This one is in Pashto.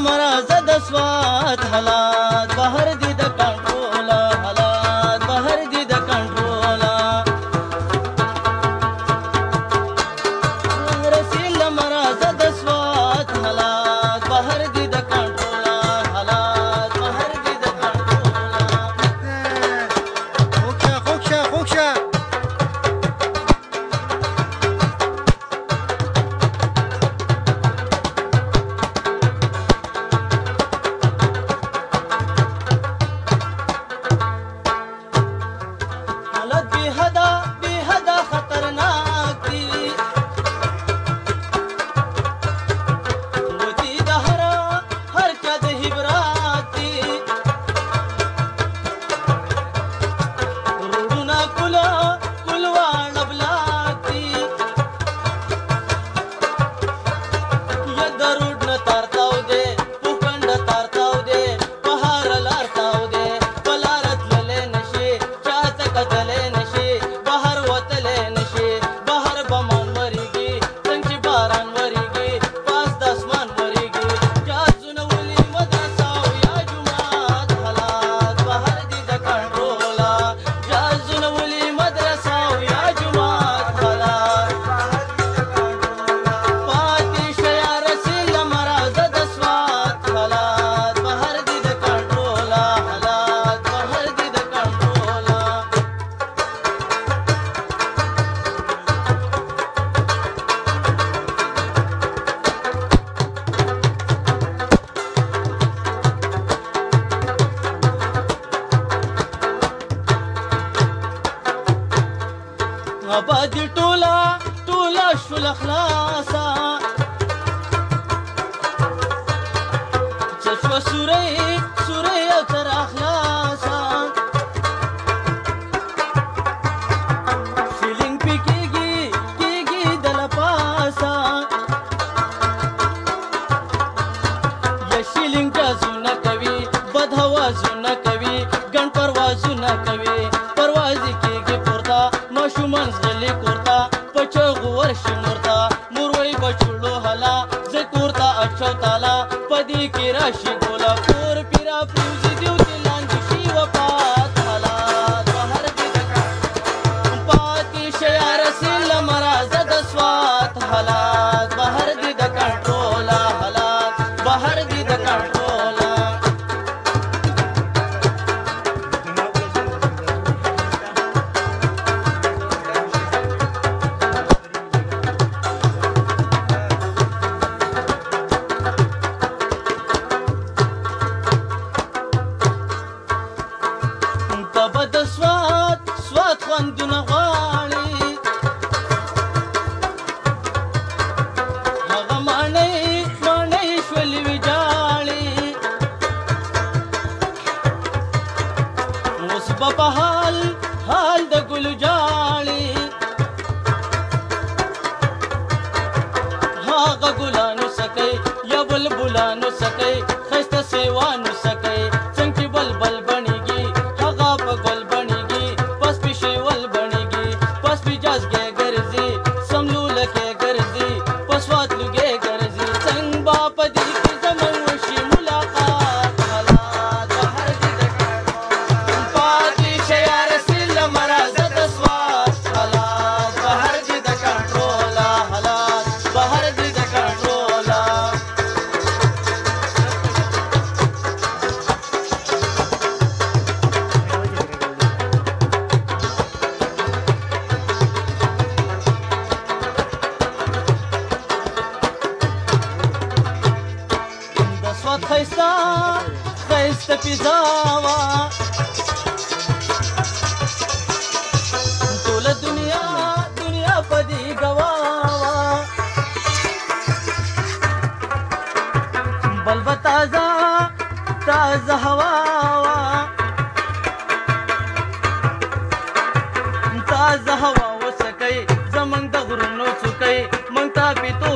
مرازه د سوات حالات بهر دي د کنټرول حالات بهر دي د کنټرول رسیل مرازه د سوات حالات بهر دي د کنټرول حالات بهر دي د کنټرول خوښه آبادی ټوله ټوله شول خلاصه څه شوه سورۍ سورۍ او تر اخلاصه فیلینګ پې کېږي د له پاسه یا شیلینګ جازونه کوي بد هوازونه کوي ګڼ پروازونه کوي پروازې کېږي پورته ماشومان زغلي کورته په چغو ورشي مورته مور وایي بچوړو هله زه کور ته اچو تاله په دې کې راشي ګوله کور پیرا پروزي دیو دې لاندې شي وفات حالات بهر دې د پاتې شیا رسیل مرازه د سوات حالات بهر دې د کنټرول حالات بهر دې د کنټرول سوات خوندونه غواړي هغه ماڼۍ شولې ویجاړي اوس به په حال د ګلو جاړي هغه ګلانو سکی یا بلبلانو سکی ښایسته سیوانو سکی څنګه چې بلبل بڼیږي هغه په ګل بڼیږي پس پې شیول بڼیږي پس پې جازګې ګرځي سملولکې ګرځي په سوات لوګې ګرځي څنګه به په دې کې زموږ وشي ملاقات حالات بهر دې د پاتې شیا رسیل مرازه د سوات حالات بهر دې د کنټرول حالات بهر دې د کنټرول ښایسته پیزا وه ټوله دنیا په دې ګواه وه بل به تازه هوا وه تازه هوا وڅکئ زموږ د غرونو څوکئ موږ ته پیتو